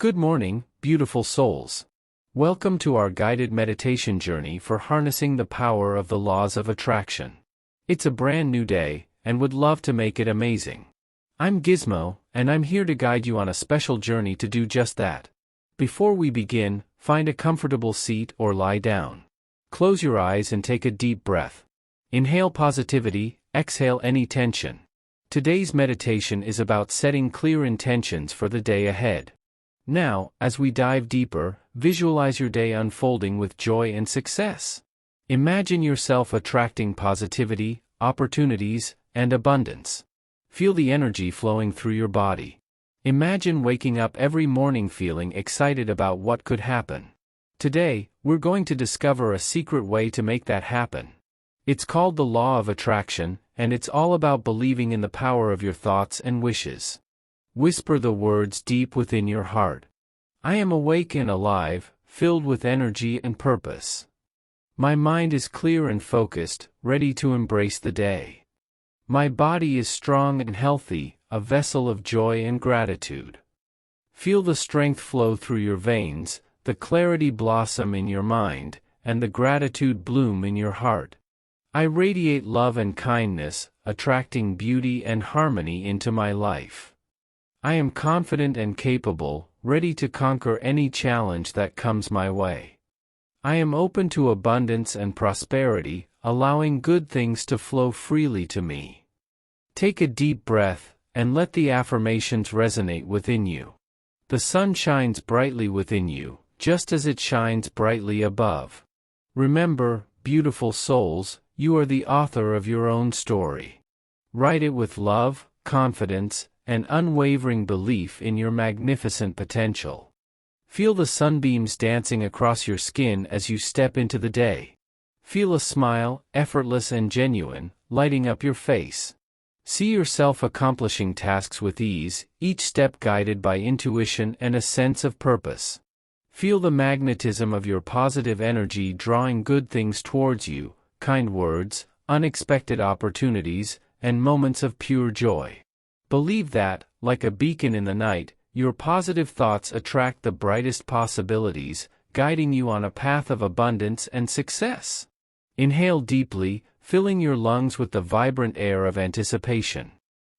Good morning, beautiful souls. Welcome to our guided meditation journey for harnessing the power of the laws of attraction. It's a brand new day, and would love to make it amazing. I'm Gizmo, and I'm here to guide you on a special journey to do just that. Before we begin, find a comfortable seat or lie down. Close your eyes and take a deep breath. Inhale positivity, exhale any tension. Today's meditation is about setting clear intentions for the day ahead. Now, as we dive deeper, visualize your day unfolding with joy and success. Imagine yourself attracting positivity, opportunities, and abundance. Feel the energy flowing through your body. Imagine waking up every morning feeling excited about what could happen. Today, we're going to discover a secret way to make that happen. It's called the law of attraction, and it's all about believing in the power of your thoughts and wishes. Whisper the words deep within your heart. I am awake and alive, filled with energy and purpose. My mind is clear and focused, ready to embrace the day. My body is strong and healthy, a vessel of joy and gratitude. Feel the strength flow through your veins, the clarity blossom in your mind, and the gratitude bloom in your heart. I radiate love and kindness, attracting beauty and harmony into my life. I am confident and capable, ready to conquer any challenge that comes my way. I am open to abundance and prosperity, allowing good things to flow freely to me. Take a deep breath, and let the affirmations resonate within you. The sun shines brightly within you, just as it shines brightly above. Remember, beautiful souls, you are the author of your own story. Write it with love, confidence, and unwavering belief in your magnificent potential. Feel the sunbeams dancing across your skin as you step into the day. Feel a smile, effortless and genuine, lighting up your face. See yourself accomplishing tasks with ease, each step guided by intuition and a sense of purpose. Feel the magnetism of your positive energy drawing good things towards you, kind words, unexpected opportunities, and moments of pure joy. Believe that, like a beacon in the night, your positive thoughts attract the brightest possibilities, guiding you on a path of abundance and success. Inhale deeply, filling your lungs with the vibrant air of anticipation.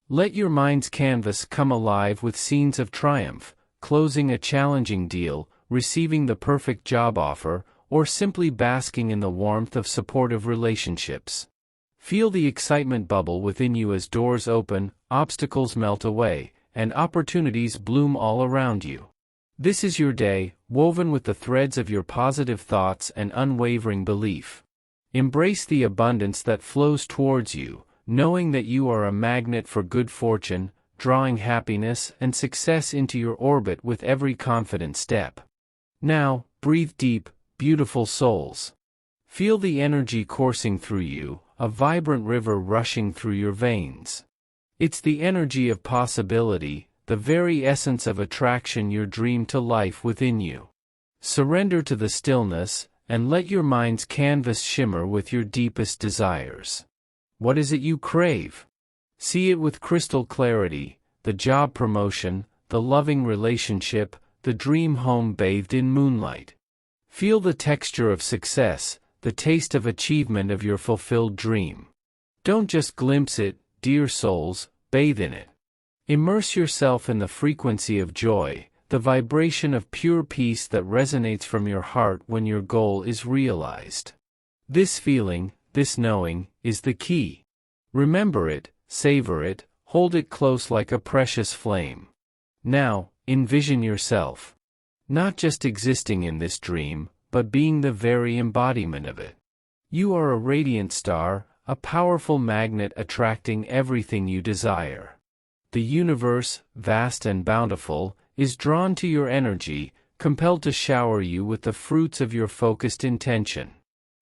Let your mind's canvas come alive with scenes of triumph, closing a challenging deal, receiving the perfect job offer, or simply basking in the warmth of supportive relationships. Feel the excitement bubble within you as doors open, obstacles melt away, and opportunities bloom all around you. This is your day, woven with the threads of your positive thoughts and unwavering belief. Embrace the abundance that flows towards you, knowing that you are a magnet for good fortune, drawing happiness and success into your orbit with every confident step. Now, breathe deep, beautiful souls. Feel the energy coursing through you, a vibrant river rushing through your veins. It's the energy of possibility, the very essence of attraction your dream to life within you. Surrender to the stillness, and let your mind's canvas shimmer with your deepest desires. What is it you crave? See it with crystal clarity, the job promotion, the loving relationship, the dream home bathed in moonlight. Feel the texture of success, the taste of achievement of your fulfilled dream. Don't just glimpse it, dear souls, bathe in it. Immerse yourself in the frequency of joy, the vibration of pure peace that resonates from your heart when your goal is realized. This feeling, this knowing, is the key. Remember it, savor it, hold it close like a precious flame. Now, envision yourself not just existing in this dream, but being the very embodiment of it. You are a radiant star, a powerful magnet attracting everything you desire. The universe, vast and bountiful, is drawn to your energy, compelled to shower you with the fruits of your focused intention.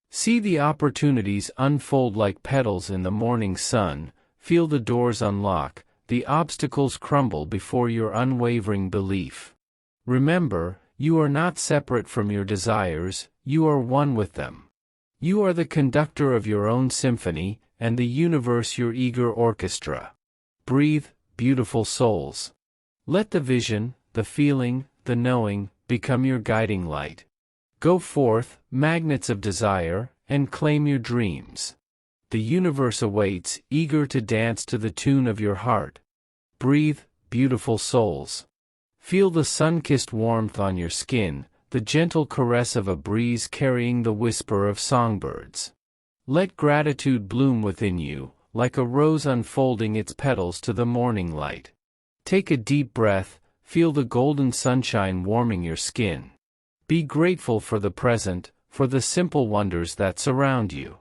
See the opportunities unfold like petals in the morning sun, feel the doors unlock, the obstacles crumble before your unwavering belief. Remember, you are not separate from your desires, you are one with them. You are the conductor of your own symphony, and the universe your eager orchestra. Breathe, beautiful souls. Let the vision, the feeling, the knowing, become your guiding light. Go forth, magnets of desire, and claim your dreams. The universe awaits, eager to dance to the tune of your heart. Breathe, beautiful souls. Feel the sun-kissed warmth on your skin, the gentle caress of a breeze carrying the whisper of songbirds. Let gratitude bloom within you, like a rose unfolding its petals to the morning light. Take a deep breath, feel the golden sunshine warming your skin. Be grateful for the present, for the simple wonders that surround you.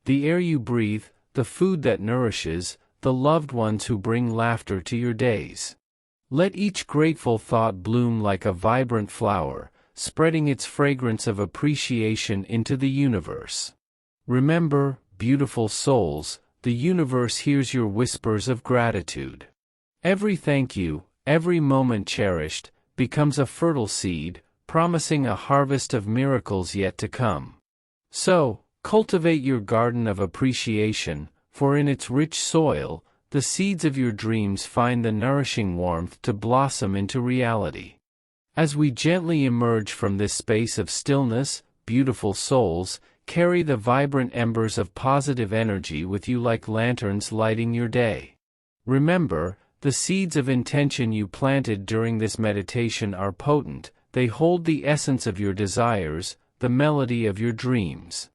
The air you breathe, the food that nourishes, the loved ones who bring laughter to your days. Let each grateful thought bloom like a vibrant flower, spreading its fragrance of appreciation into the universe. Remember, beautiful souls, the universe hears your whispers of gratitude. Every thank you, every moment cherished, becomes a fertile seed, promising a harvest of miracles yet to come. So, cultivate your garden of appreciation, for in its rich soil, the seeds of your dreams find the nourishing warmth to blossom into reality. As we gently emerge from this space of stillness, beautiful souls, carry the vibrant embers of positive energy with you like lanterns lighting your day. Remember, the seeds of intention you planted during this meditation are potent, they hold the essence of your desires, the melody of your dreams.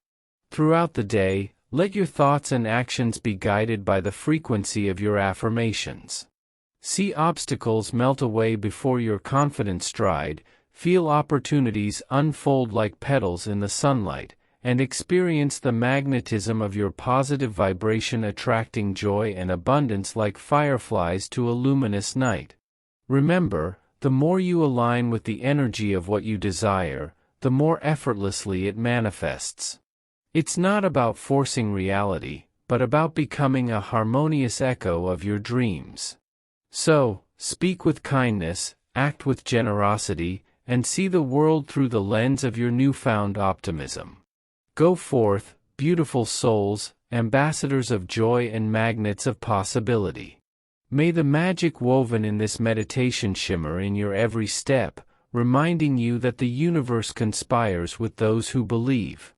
Throughout the day, let your thoughts and actions be guided by the frequency of your affirmations. See obstacles melt away before your confident stride, feel opportunities unfold like petals in the sunlight, and experience the magnetism of your positive vibration attracting joy and abundance like fireflies to a luminous night. Remember, the more you align with the energy of what you desire, the more effortlessly it manifests. It's not about forcing reality, but about becoming a harmonious echo of your dreams. So, speak with kindness, act with generosity, and see the world through the lens of your newfound optimism. Go forth, beautiful souls, ambassadors of joy and magnets of possibility. May the magic woven in this meditation shimmer in your every step, reminding you that the universe conspires with those who believe.